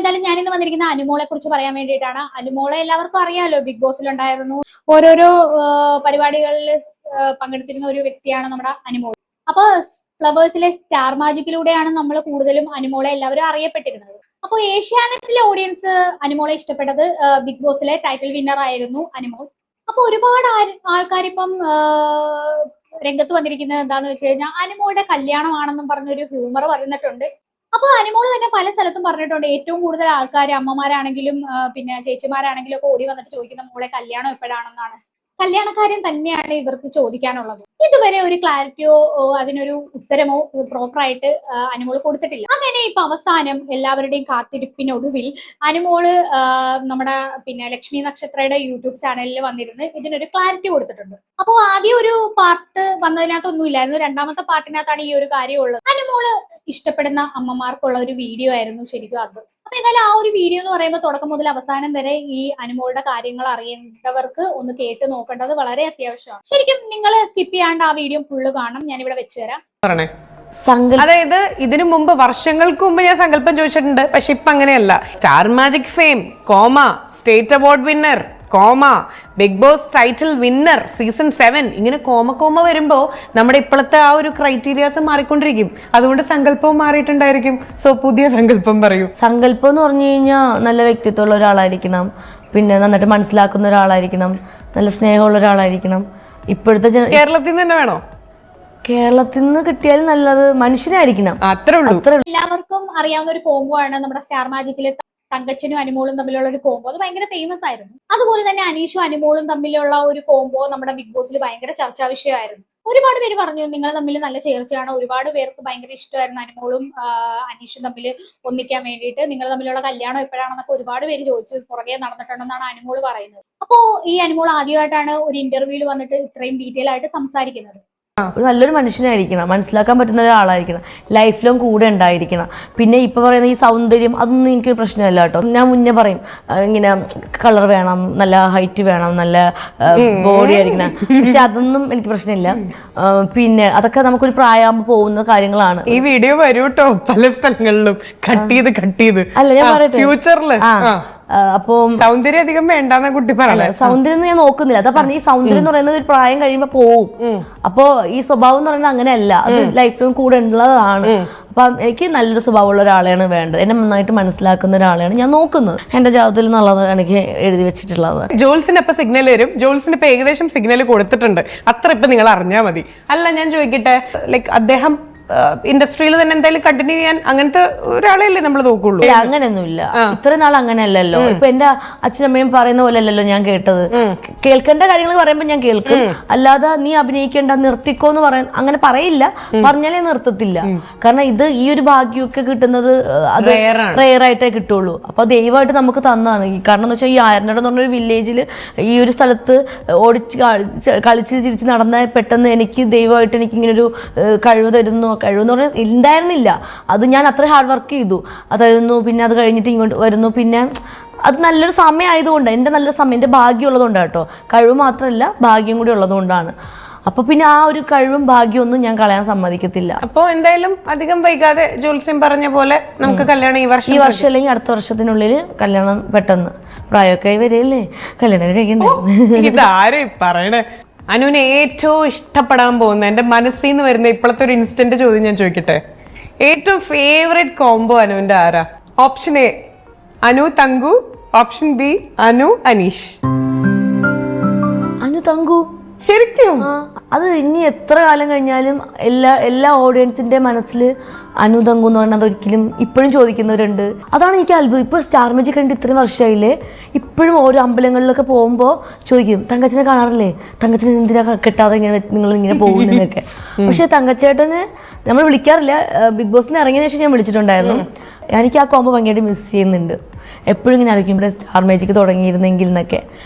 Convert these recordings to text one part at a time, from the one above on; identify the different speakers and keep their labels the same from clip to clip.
Speaker 1: എന്തായാലും ഞാനിന്ന് വന്നിരിക്കുന്ന അനുമോളെ കുറിച്ച് പറയാൻ വേണ്ടിയിട്ടാണ്. അനുമോളെ എല്ലാവർക്കും അറിയാലോ, ബിഗ് ബോസിലുണ്ടായിരുന്നു, ഓരോരോ പരിപാടികളിൽ പങ്കെടുത്തിരുന്ന ഒരു വ്യക്തിയാണ് നമ്മുടെ അനുമോൾ. അപ്പൊ ഫ്ലവേഴ്സിലെ സ്റ്റാർ മാജിക്കിലൂടെയാണ് നമ്മൾ കൂടുതലും അനുമോളെ എല്ലാവരും അറിയപ്പെട്ടിരുന്നത്. അപ്പോൾ ഏഷ്യാനെറ്റിലെ ഓഡിയൻസ് അനുമോളെ ഇഷ്ടപ്പെട്ടത് ബിഗ് ബോസിലെ ടൈറ്റിൽ വിന്നർ ആയിരുന്നു അനുമോൾ. അപ്പൊ ഒരുപാട് ആൾക്കാർ ഇപ്പം രംഗത്ത് വന്നിരിക്കുന്നത് എന്താന്ന് വെച്ച് കഴിഞ്ഞാൽ അനുമോളുടെ കല്യാണമാണെന്നും പറഞ്ഞൊരു ഹ്യൂമർ പറഞ്ഞിട്ടുണ്ട്. അപ്പൊ അനുമോള് തന്നെ പല സ്ഥലത്തും പറഞ്ഞിട്ടുണ്ട്, ഏറ്റവും കൂടുതൽ ആൾക്കാർ അമ്മമാരാണെങ്കിലും പിന്നെ ചേച്ചിമാരാണെങ്കിലും ഒക്കെ ഓടി വന്നിട്ട് ചോദിക്കുന്ന മോളെ കല്യാണം എപ്പോഴാണെന്നാണ്. കല്യാണക്കാരൻ തന്നെയാണ് ഇവർക്ക് ചോദിക്കാനുള്ളത്. ഇതുവരെ ഒരു ക്ലാരിറ്റിയോ അതിനൊരു ഉത്തരമോ പ്രോപ്പറായിട്ട് അനുമോള് കൊടുത്തിട്ടില്ല. അങ്ങനെ ഇപ്പൊ അവസാനം എല്ലാവരുടെയും കാത്തിരിപ്പിനൊടുവിൽ അനുമോള് നമ്മുടെ പിന്നെ ലക്ഷ്മി നക്ഷത്രയുടെ യൂട്യൂബ് ചാനലിൽ വന്നിരുന്ന് ഇതിനൊരു ക്ലാരിറ്റി കൊടുത്തിട്ടുണ്ട്. അപ്പോൾ ആദ്യം ഒരു പാർട്ട് വന്നതിനകത്തൊന്നും ഇല്ലായിരുന്നു, രണ്ടാമത്തെ പാർട്ടിനകത്താണ് ഈ ഒരു കാര്യം ഉള്ളത്. അനുമോള് ഇഷ്ടപ്പെടുന്ന അമ്മമാർക്കുള്ള ഒരു വീഡിയോ ആയിരുന്നു ശരിക്കും അത്. അപ്പൊ എന്നാലും ആ ഒരു വീഡിയോ എന്ന് പറയുമ്പോൾ തുടക്കം മുതൽ അവസാനം വരെ ഈ അനുമോളുടെ കാര്യങ്ങൾ അറിയേണ്ടവർക്ക് ഒന്ന് കേട്ട് നോക്കേണ്ടത് വളരെ അത്യാവശ്യമാണ്. ശരിക്കും നിങ്ങൾ സ്കിപ്പ് ചെയ്യാണ്ട് ആ വീഡിയോ ഫുള്ള് കാണണം. ഞാനിവിടെ വെച്ചുതരാം.
Speaker 2: അതായത് ഇതിനു മുമ്പ് വർഷങ്ങൾക്ക് മുമ്പ് ഞാൻ സങ്കല്പം ചോദിച്ചിട്ടുണ്ട്, പക്ഷെ ഇപ്പൊ അങ്ങനെയല്ല. Star magic fame, comma state award winner, comma big boss title winner season 7, ഇങ്ങനെ കോമ വരുമ്പോ നമ്മുടെ ഇപ്പോഴത്തെ ആ ഒരു ക്രൈറ്റീരിയാസ് മാറിക്കൊണ്ടിരിക്കും. അതുകൊണ്ട് സങ്കല്പവും മാറിയിട്ടുണ്ടായിരിക്കും. സോ പുതിയ സങ്കല്പം പറയൂ.
Speaker 3: സങ്കല്പം എന്ന് പറഞ്ഞു കഴിഞ്ഞാൽ നല്ല വ്യക്തിത്വമുള്ള ഒരാളായിരിക്കണം, പിന്നെ നന്നായിട്ട് മനസ്സിലാക്കുന്ന ഒരാളായിരിക്കണം, നല്ല സ്നേഹമുള്ള ഒരാളായിരിക്കണം. ഇപ്പോഴത്തെ
Speaker 2: കേരളത്തിൽ നിന്ന് തന്നെ വേണോ?
Speaker 3: കേരളത്തിൽ നിന്ന് കിട്ടിയാലും നല്ലത് മനുഷ്യനായിരിക്കണം.
Speaker 2: അത്രേ ഉള്ളൂ.
Speaker 1: എല്ലാവർക്കും അറിയാവുന്ന ഒരു കോംബോ ആണ് നമ്മുടെ സ്റ്റാർ മാജിക്കിലെ തങ്കച്ചനും അനുമോളും തമ്മിലുള്ള ഒരു കോംബോ. അത് ഭയങ്കര ഫേമസ് ആയിരുന്നു. അതുപോലെ തന്നെ അനീഷും അനുമോളും തമ്മിലുള്ള ഒരു കോംബോ നമ്മുടെ ബിഗ് ബോസിൽ ഭയങ്കര ചർച്ചാ വിഷയമായിരുന്നു. ഒരുപാട് പേര് പറഞ്ഞു നിങ്ങൾ തമ്മിൽ നല്ല ചേർച്ചയാണ്, ഒരുപാട് പേർക്ക് ഭയങ്കര ഇഷ്ടമായിരുന്നു അനുമോളും അനീഷും തമ്മിൽ ഒന്നിക്കാൻ വേണ്ടിയിട്ട്. നിങ്ങൾ തമ്മിലുള്ള കല്യാണം എപ്പോഴാണെന്നൊക്കെ ഒരുപാട് പേര് ചോദിച്ചു പുറകെ നടന്നിട്ടുണ്ടെന്നാണ് അനുമോള് പറയുന്നത്. അപ്പോ ഈ അനുമോൾ ആദ്യമായിട്ടാണ് ഒരു ഇന്റർവ്യൂവിൽ വന്നിട്ട് ഇത്രയും ഡീറ്റെയിൽ ആയിട്ട് സംസാരിക്കുന്നത്.
Speaker 3: നല്ലൊരു മനുഷ്യനായിരിക്കണം, മനസ്സിലാക്കാൻ പറ്റുന്ന ഒരാളായിരിക്കണം, ലൈഫ് ലോങ് കൂടെ ഉണ്ടായിരിക്കണം. പിന്നെ ഇപ്പൊ പറയുന്ന ഈ സൗന്ദര്യം അതൊന്നും എനിക്കൊരു പ്രശ്നമല്ല കേട്ടോ. ഞാൻ മുന്നേ പറയും ഇങ്ങനെ കളർ വേണം, നല്ല ഹൈറ്റ് വേണം, നല്ല ബോഡി ആയിരിക്കണം, പക്ഷെ അതൊന്നും എനിക്ക് പ്രശ്നമില്ല. പിന്നെ അതൊക്കെ നമുക്കൊരു പ്രായമാകുമ്പോൾ പോകുന്ന കാര്യങ്ങളാണ്.
Speaker 2: ഈ വീഡിയോ വരൂ കേട്ടോ, പല സ്ഥലങ്ങളിലും കട്ട് ചെയ്ത്
Speaker 3: അല്ല ഞാൻ പറയട്ടെ
Speaker 2: ഫ്യൂച്ചറിൽ.
Speaker 3: അപ്പൊ
Speaker 2: സൗന്ദര്യം അധികം വേണ്ടെന്ന കുട്ടി പറഞ്ഞ
Speaker 3: സൗന്ദര്യം ഞാൻ നോക്കുന്നില്ല. അതാ പറഞ്ഞ ഈ സൗന്ദര്യം എന്ന് പറയുന്നത് ഒരു പ്രായം കഴിയുമ്പോ പോവും. അപ്പൊ ഈ സ്വഭാവം എന്ന് പറയുന്നത് അങ്ങനെയല്ല, അത് ലൈഫിലും കൂടെ ഉള്ളതാണ്. അപ്പൊ എനിക്ക് നല്ലൊരു സ്വഭാവമുള്ള ഒരാളെയാണ് വേണ്ടത്, എന്നെ നന്നായിട്ട് മനസ്സിലാക്കുന്ന ഒരാളെയാണ് ഞാൻ നോക്കുന്നത്. എന്റെ ജാതകത്തിൽ നിന്നുള്ളത് എനിക്ക് എഴുതി വെച്ചിട്ടുള്ളത്.
Speaker 2: ജോൾസിന് ഇപ്പൊ സിഗ്നൽ വരും, ജോൾസിന് ഇപ്പൊ ഏകദേശം സിഗ്നൽ കൊടുത്തിട്ടുണ്ട്, അത്ര ഇപ്പൊ നിങ്ങൾ അറിഞ്ഞാൽ മതി. അല്ല ഞാൻ ചോദിക്കട്ടെ, ലൈക്ക് അദ്ദേഹം ഇൻഡസ്ട്രിയിൽ തന്നെ എന്തായാലും കണ്ടിന്യൂ ചെയ്യാൻ അങ്ങനത്തെ ഒരാളെയല്ലേ നമ്മൾ നോക്കുള്ളൂ?
Speaker 3: അങ്ങനെയൊന്നുമില്ല, ഇത്രയും നാൾ അങ്ങനെയല്ലല്ലോ. ഇപ്പൊ എന്റെ അച്ഛനമ്മയും പറയുന്ന പോലെ അല്ലല്ലോ ഞാൻ കേട്ടത്. കേൾക്കേണ്ട കാര്യങ്ങൾ പറയുമ്പോൾ ഞാൻ കേൾക്കും, അല്ലാതെ നീ അഭിനയിക്കേണ്ട നിർത്തിക്കോ എന്ന് അങ്ങനെ പറയില്ല, പറഞ്ഞാലേ നിർത്തത്തില്ല. കാരണം ഇത് ഈ ഒരു ഭാഗ്യമൊക്കെ കിട്ടുന്നത് അത് റെയർ ആയിട്ടേ കിട്ടുള്ളൂ. അപ്പൊ ദൈവമായിട്ട് നമുക്ക് തന്നതാണ്. കാരണം എന്ന് വെച്ചാൽ ഈ ആയർനാട് എന്ന് പറഞ്ഞൊരു വില്ലേജിൽ ഈ ഒരു സ്ഥലത്ത് ഓടിച്ച് കളിച്ച് ചിരിച്ച് നടന്ന പെട്ടെന്ന് എനിക്ക് ദൈവമായിട്ട് എനിക്ക് ഇങ്ങനൊരു കഴിവ് തരുന്നു. കഴിവെന്ന് പറഞ്ഞാൽ ഉണ്ടായിരുന്നില്ല, അത് ഞാൻ അത്ര ഹാർഡ് വർക്ക് ചെയ്തു, അതായിരുന്നു. പിന്നെ അത് കഴിഞ്ഞിട്ട് ഇങ്ങോട്ട് വരുന്നു. പിന്നെ അത് നല്ലൊരു സമയം ആയതുകൊണ്ട്, എൻ്റെ നല്ലൊരു സമയം, എൻ്റെ ഭാഗ്യം ഉള്ളതുകൊണ്ടാണ് കേട്ടോ. കഴിവ് മാത്രമല്ല ഭാഗ്യം കൂടി ഉള്ളതുകൊണ്ടാണ്. അപ്പൊ പിന്നെ ആ ഒരു കഴിവും ഭാഗ്യമൊന്നും ഞാൻ കളയാൻ സമ്മതിക്കത്തില്ല.
Speaker 2: അപ്പൊ എന്തായാലും അധികം വൈകാതെ ജോത്സ്യം പറഞ്ഞ പോലെ നമുക്ക് കല്യാണം ഈ വർഷം
Speaker 3: അല്ലെങ്കിൽ അടുത്ത വർഷത്തിനുള്ളിൽ കല്യാണം, പെട്ടെന്ന് പ്രായമൊക്കെ വരെയല്ലേ കല്യാണം കഴിക്കണ്ടേ.
Speaker 2: ഇതാരും പറയണേ. അനുവിന് ഏറ്റവും ഇഷ്ടപ്പെടാൻ പോകുന്ന, എന്റെ മനസ്സിൽ നിന്ന് വരുന്ന ഇപ്പോഴത്തെ ഒരു ഇൻസ്റ്റന്റ് ചോദ്യം ഞാൻ ചോദിക്കട്ടെ, ഏറ്റവും ഫേവറേറ്റ് കോംബോ അനുവിന്റെ ആരാ? Option A Anu Thanku, option B Anu Aneesh.
Speaker 3: Anu Thanku.
Speaker 2: ശരിക്കും
Speaker 3: അത് ഇനി എത്ര കാലം കഴിഞ്ഞാലും എല്ലാ ഓഡിയൻസിന്റെ മനസ്സിൽ അനു തങ്കു എന്ന് പറഞ്ഞാൽ ഒരിക്കലും ഇപ്പോഴും ചോദിക്കുന്നവരുണ്ട്. അതാണ് എനിക്ക് അത്ഭുതം. ഇപ്പൊ സ്റ്റാർ മാജിക് കണ്ടിട്ട് ഇത്രയും വർഷമായില്ലേ, ഇപ്പോഴും ഓരോ അമ്പലങ്ങളിലൊക്കെ പോകുമ്പോൾ ചോദിക്കും തങ്കച്ചനെ കാണാറില്ലേ, തങ്കച്ചനെ എന്തിനാ കെട്ടാതെ ഇങ്ങനെ നിങ്ങൾ ഇങ്ങനെ പോകുന്നതൊക്കെ. പക്ഷെ തങ്കച്ചേട്ടന് നമ്മൾ വിളിക്കാറില്ല. ബിഗ് ബോസിന് ഇറങ്ങിയതിനു ശേഷം ഞാൻ വിളിച്ചിട്ടുണ്ടായിരുന്നു. എനിക്ക് ആ കോമ്പോ ഭയങ്കരമായിട്ട് മിസ് ചെയ്യുന്നുണ്ട്. എപ്പോഴും ഇങ്ങനെ ആയിരിക്കും ഇവിടെ സ്റ്റാർ മാജിക് തുടങ്ങിയിരുന്നെങ്കിൽ എന്നൊക്കെ.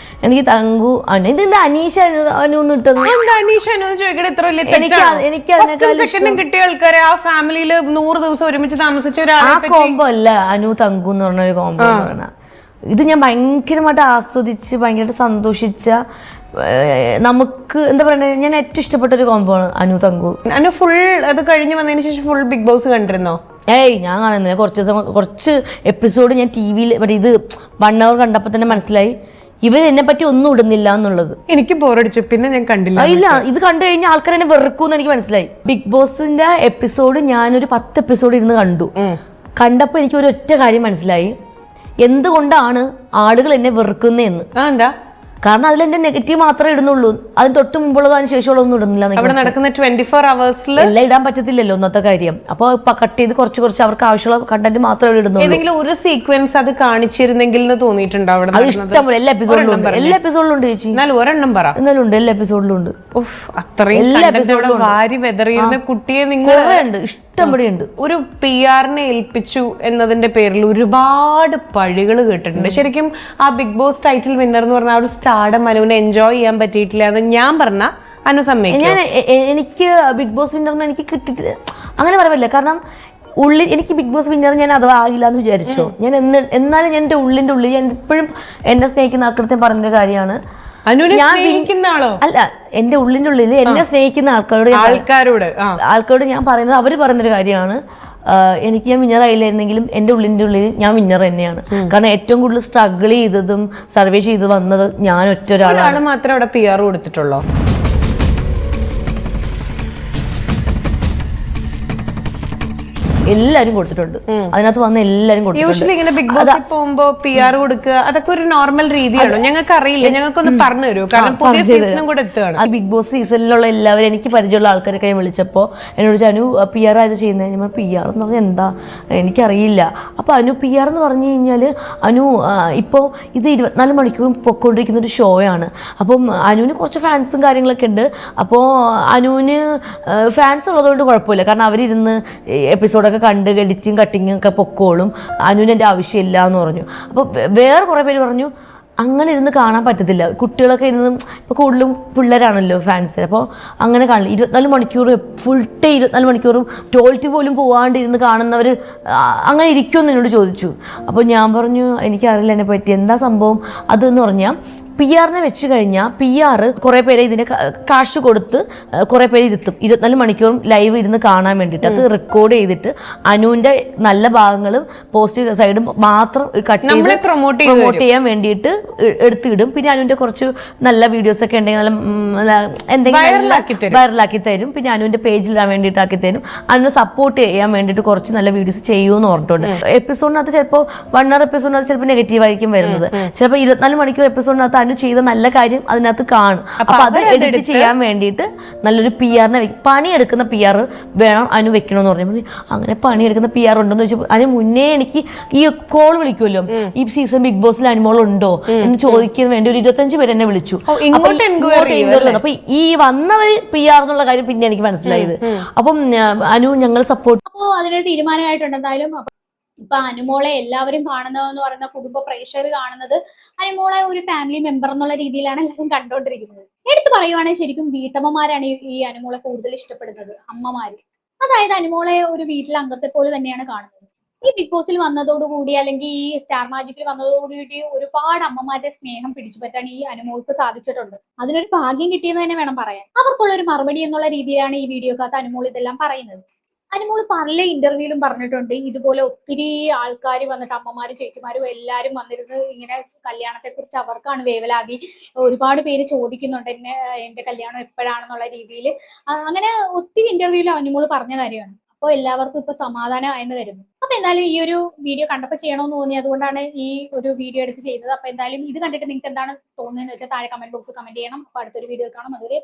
Speaker 3: എനിക്ക് തങ്കു ഇതിന്റെ അനീഷ അനു ഇട്ടത്
Speaker 2: കിട്ടിയ ആൾക്കാരെ ആ ഫാമിലിയിൽ 100 ദിവസം ഒരുമിച്ച് താമസിച്ച
Speaker 3: ആ കോമ്പോ അല്ല അനു തങ്കു എന്ന് പറഞ്ഞൊരു കോമ്പോ എന്ന് പറഞ്ഞാൽ. ഇത് ഞാൻ ഭയങ്കരമായിട്ട് ആസ്വദിച്ച് ഭയങ്കരമായിട്ട് സന്തോഷിച്ച, നമുക്ക് എന്താ പറയുക, ഞാൻ ഏറ്റവും ഇഷ്ടപ്പെട്ട ഒരു കോമ്പോ ആണ് അനു തങ്കു.
Speaker 2: അനു ഫുൾ അത് കഴിഞ്ഞ് വന്നതിന് ശേഷം ഫുൾ ബിഗ് ബോസ് കണ്ടിരുന്നോ?
Speaker 3: ഞാൻ കാണുന്നില്ല. കുറച്ച് എപ്പിസോഡ് ഞാൻ TV-യിൽ മറ്റേ ഇത് 1 hour കണ്ടപ്പോൾ തന്നെ മനസ്സിലായി ഇവർ എന്നെ പറ്റി ഒന്നും ഇടുന്നില്ല എന്നുള്ളത്.
Speaker 2: എനിക്ക് ബോറടിച്ചു, പിന്നെ ഞാൻ കണ്ടില്ല.
Speaker 3: ഇല്ല, ഇത് കണ്ടു കഴിഞ്ഞാൽ ആൾക്കാർ എന്നെ വെറുക്കൂന്ന് എനിക്ക് മനസ്സിലായി. ബിഗ് ബോസിന്റെ എപ്പിസോഡ് ഞാനൊരു 10 എപ്പിസോഡ് ഇരുന്ന് കണ്ടു. കണ്ടപ്പോൾ എനിക്ക് ഒരു ഒറ്റ കാര്യം മനസ്സിലായി, എന്തുകൊണ്ടാണ് ആളുകൾ എന്നെ വെറുക്കുന്നതെന്ന്. കാരണം അതിൽ എന്റെ നെഗറ്റീവ് മാത്രമേ ഇടുന്നുള്ളൂ. അതിന് തൊട്ട് മുമ്പുള്ളതോ അതിന് ശേഷമുള്ളതൊന്നും ഇടുന്നില്ല.
Speaker 2: അവിടെ നടക്കുന്ന 24 hours
Speaker 3: എല്ലാം ഇടാൻ പറ്റത്തില്ലല്ലോ ഒന്നത്തെ കാര്യം. അപ്പോൾ കട്ട് ചെയ്ത് കുറച്ച് അവർക്ക് ആവശ്യമുള്ള കണ്ടന്റ് മാത്രമേ ഇടുന്നുള്ളൂ.
Speaker 2: ഏതെങ്കിലും ഒരു സീക്വൻസ് അത് കാണിച്ചിരുന്നെങ്കിൽ എന്ന് തോന്നിയിട്ടുണ്ടോ? അവിടെ
Speaker 3: അത് ഇഷ്ടംപോലെ എല്ലാ എപ്പിസോഡിലും ഉണ്ട് ചേച്ചി.
Speaker 2: എന്നാലും ഒരെണ്ണം പറ.
Speaker 3: എന്നാലും ഉണ്ട്, എല്ലാ എപ്പിസോഡിലും ഉണ്ട്.
Speaker 2: അത്രയും എല്ലാ എപ്പിസോഡിലും വാരി വെതറിയിരുന്ന കുട്ടിയെ നിങ്ങൾ
Speaker 3: ഇഷ്ടംപടിയുണ്ട്.
Speaker 2: ഒരു PR-നെ ഏൽപ്പിച്ചു എന്നതിന്റെ പേരിൽ ഒരുപാട് പഴികൾ കേട്ടിട്ടുണ്ട്. ശരിക്കും ആ ബിഗ് ബോസ് ടൈറ്റിൽ വിന്നർ എന്ന് പറഞ്ഞ ഒരു സ്റ്റാർഡം അനുവിനെ എൻജോയ് ചെയ്യാൻ പറ്റിയിട്ടില്ല എന്ന് ഞാൻ പറഞ്ഞ അനു സമ്മതിക്കും.
Speaker 3: എനിക്ക് ബിഗ് ബോസ് വിന്നർ എനിക്ക് കിട്ടിയിട്ടില്ല അങ്ങനെ പറയില്ല. കാരണം ഉള്ളിൽ എനിക്ക് ബിഗ് ബോസ് വിന്നർ ഞാൻ അഥവാ ആകില്ല എന്ന് വിചാരിച്ചോ. എന്നാലും ഞാൻ എൻ്റെ ഉള്ളിൻ്റെ ഉള്ളിൽ ഞാൻ ഇപ്പോഴും എന്നെ സ്നേഹിക്കുന്ന ആൾക്കാരുടെ പറഞ്ഞ കാര്യമാണ്. അല്ല, എന്റെ ഉള്ളിന്റെ ഉള്ളിൽ എന്നെ സ്നേഹിക്കുന്ന ആൾക്കാരോട് ഞാൻ പറയുന്നത്, അവര് പറയുന്നൊരു കാര്യമാണ്, എനിക്ക് ഞാൻ വിന്നർ ആയില്ലായിരുന്നെങ്കിലും എന്റെ ഉള്ളിന്റെ ഉള്ളിൽ ഞാൻ വിന്നർ തന്നെയാണ്. കാരണം ഏറ്റവും കൂടുതൽ സ്ട്രഗിൾ ചെയ്തതും സർവേ ചെയ്ത് വന്നത് ഞാൻ ഒറ്റ ഒരാളാണ്.
Speaker 2: മാത്രമേ അവിടെ PR കൊടുത്തിട്ടുള്ളൂ.
Speaker 3: എല്ലാരും കൊടുത്തിട്ടുണ്ട്, അതിനകത്ത് വന്ന എല്ലാരും കൊടുത്തിട്ടുണ്ട്.
Speaker 2: ഇങ്ങനെ ബിഗ് ബോസിൽ പോകുമ്പോ PR കൊടുക്കുക അതൊക്കെ ഒരു നോർമൽ രീതിയാണോ? ഞങ്ങൾക്ക് അറിയില്ല, ഞങ്ങൾക്കൊന്ന് പറഞ്ഞു തരുമോ? കാരണം പുതിയ സീസണും കൂടെ എത്തുകയാണ്.
Speaker 3: ആ ബിഗ് ബോസ് സീസണിലുള്ള എല്ലാവരും എനിക്ക് പരിചയമുള്ള ആൾക്കാരൊക്കെ വിളിച്ചപ്പോ എന്നോട് അനു PR ആര് ചെയ്യുന്നത്? ഞാൻ PR എന്ന് പറഞ്ഞാൽ എന്താ എനിക്കറിയില്ല. അപ്പൊ അനു PR എന്ന് പറഞ്ഞു കഴിഞ്ഞാല് അനു ഇപ്പോ ഇത് 24 മണിക്കൂറും പൊക്കോണ്ടിരിക്കുന്ന ഒരു ഷോ ആണ്. അപ്പം അനുവിന് കുറച്ച് ഫാൻസും കാര്യങ്ങളൊക്കെ ഉണ്ട്. അപ്പോൾ അനുവിന് ഫാൻസ് ഉള്ളതുകൊണ്ട് കുഴപ്പമില്ല, കാരണം അവരിരുന്ന് എപ്പിസോഡൊക്കെ കണ്ട് എഡിറ്റിങ് കട്ടിങ്ങും ഒക്കെ പൊക്കോളും, അനുവിന് എൻ്റെ ആവശ്യമില്ല എന്ന് പറഞ്ഞു. അപ്പോൾ വേറെ കുറേ പേര് പറഞ്ഞു അങ്ങനെ ഇരുന്ന് കാണാൻ പറ്റത്തില്ല, കുട്ടികളൊക്കെ ഇരുന്ന് ഇപ്പോൾ കൂടുതലും പിള്ളേരാണല്ലോ ഫാൻസ്, അപ്പോൾ അങ്ങനെ കാണില്ല. 24 മണിക്കൂർ ഫുൾ ടൈം 24 മണിക്കൂറും ടോയ്ലറ്റ് പോലും പോകാണ്ട് ഇരുന്ന് കാണുന്നവർ അങ്ങനെ ഇരിക്കുമെന്ന് എന്നോട് ചോദിച്ചു. അപ്പോൾ ഞാൻ പറഞ്ഞു എനിക്കറിയില്ല എന്നെ പറ്റി എന്താ സംഭവം അതെന്ന് പറഞ്ഞാൽ, PR-നെ വെച്ച് കഴിഞ്ഞാൽ PR കുറേ പേരെ ഇതിന് കാശ് കൊടുത്ത് കുറേ പേര് ഇരുത്തും 24 മണിക്കൂറും ലൈവ് ഇരുന്ന് കാണാൻ വേണ്ടിയിട്ട്. അത് റെക്കോർഡ് ചെയ്തിട്ട് അനുവിൻ്റെ നല്ല ഭാഗങ്ങളും പോസിറ്റീവ് സൈഡും മാത്രം കട്ട് ചെയ്ത് പ്രൊമോട്ട് ചെയ്യാൻ വേണ്ടിയിട്ട് എടുത്തിടും. പിന്നെ അനുവിൻ്റെ കുറച്ച് നല്ല വീഡിയോസ് ഒക്കെ ഉണ്ടെങ്കിൽ നല്ല എന്തെങ്കിലും വൈറലാക്കി തരും. പിന്നെ അനുവിൻ്റെ പേജിലിടാൻ വേണ്ടിയിട്ട് ആക്കി തരും. അനുവിനെ സപ്പോർട്ട് ചെയ്യാൻ വേണ്ടിയിട്ട് കുറച്ച് നല്ല വീഡിയോസ് ചെയ്യുമെന്ന് പറഞ്ഞിട്ടുണ്ട്. എപ്പിസോഡിനകത്ത് ചിലപ്പോൾ 1 hour എപ്പിസോഡിനകത്ത് ചിലപ്പോൾ നെഗറ്റീവ് ആയിരിക്കും വരുന്നത്. ചിലപ്പോൾ 24 മണിക്കൂർ എപ്പിസോഡിനകത്ത് അനു ചെയ്ത നല്ല കാര്യം അതിനകത്ത് കാണും. അപ്പൊ അത് എഡിറ്റ് ചെയ്യാൻ വേണ്ടിയിട്ട് നല്ലൊരു PR-നെ പണിയെടുക്കുന്ന PR വേണം അനു വെക്കണമെന്ന് പറഞ്ഞു. അങ്ങനെ പണിയെടുക്കുന്ന PR ഉണ്ടോന്ന് ചോദിച്ചു. അതിന് മുന്നേ എനിക്ക് ഈ കോൾ വിളിക്കുമല്ലോ, ഈ സീസൺ ബിഗ് ബോസിൽ അനുമോൾ ഉണ്ടോ എന്ന് ചോദിക്കാൻ വേണ്ടി ഒരു 25 പേര് എന്നെ വിളിച്ചു. അപ്പൊ ഈ വന്നവർ PR എന്നുള്ള കാര്യം പിന്നെ എനിക്ക് മനസ്സിലായത്. അപ്പം അനു ഞങ്ങൾ സപ്പോർട്ട്.
Speaker 1: അപ്പോ അതിനൊരു തീരുമാനമായിട്ടുണ്ട് എന്തായാലും. ഇപ്പൊ അനുമോളെ എല്ലാവരും കാണുന്നതെന്ന് പറയുന്ന കുടുംബ പ്രേക്ഷകർ കാണുന്നത് അനുമോളെ ഒരു ഫാമിലി മെമ്പർ എന്നുള്ള രീതിയിലാണ് എല്ലാവരും കണ്ടുകൊണ്ടിരിക്കുന്നത്. എടുത്തു പറയുവാണെങ്കിൽ ശരിക്കും വീട്ടമ്മമാരാണ് ഈ അനുമോളെ കൂടുതൽ ഇഷ്ടപ്പെടുന്നത്, അമ്മമാര്. അതായത് അനുമോളെ ഒരു വീട്ടിലെ അംഗത്തെ പോലെ തന്നെയാണ് കാണുന്നത്. ഈ ബിഗ് ബോസിൽ വന്നതോടുകൂടി അല്ലെങ്കിൽ ഈ സ്റ്റാർ മാജിക്കിൽ വന്നതോടുകൂടി ഒരുപാട് അമ്മമാരുടെ സ്നേഹം പിടിച്ചു പറ്റാൻ ഈ അനുമോൾക്ക് സാധിച്ചിട്ടുണ്ട്. അതിനൊരു ഭാഗ്യം കിട്ടിയെന്ന് തന്നെ വേണം പറയാൻ. അവർക്കുള്ള ഒരു മറുപടി എന്നുള്ള രീതിയിലാണ് ഈ വീഡിയോക്കകത്ത് അനുമോൾ ഇതെല്ലാം പറയുന്നത്. അനുമോൾ പല ഇന്റർവ്യൂലും പറഞ്ഞിട്ടുണ്ട്, ഇതുപോലെ ഒത്തിരി ആൾക്കാർ വന്നിട്ട് അമ്മമാരും ചേച്ചിമാരും എല്ലാവരും വന്നിരുന്ന് ഇങ്ങനെ കല്യാണത്തെ കുറിച്ച് അവർക്കാണ് വേവലാതി. ഒരുപാട് പേര് ചോദിക്കുന്നുണ്ട് എന്റെ കല്യാണം എപ്പോഴാണെന്നുള്ള രീതിയിൽ. അങ്ങനെ ഒത്തിരി ഇന്റർവ്യൂവിൽ അനുമോൾ പറഞ്ഞ കാര്യമാണ്. അപ്പോൾ എല്ലാവർക്കും ഇപ്പൊ സമാധാനമായെന്ന് കരുതുന്നു. അപ്പൊ എന്തായാലും ഈ ഒരു വീഡിയോ കണ്ടപ്പോൾ ചെയ്യണമെന്ന് തോന്നി, അതുകൊണ്ടാണ് ഈ ഒരു വീഡിയോ എടുത്ത് ചെയ്തത്. അപ്പൊ എന്തായാലും ഇത് കണ്ടിട്ട് നിങ്ങൾക്ക് എന്താണ് തോന്നുന്നതെന്ന് വെച്ചാൽ താഴെ കമന്റ് ബോക്സിൽ കമന്റ് ചെയ്യണം. അപ്പൊ അടുത്തൊരു വീഡിയോ കാണാം. അതുവരെ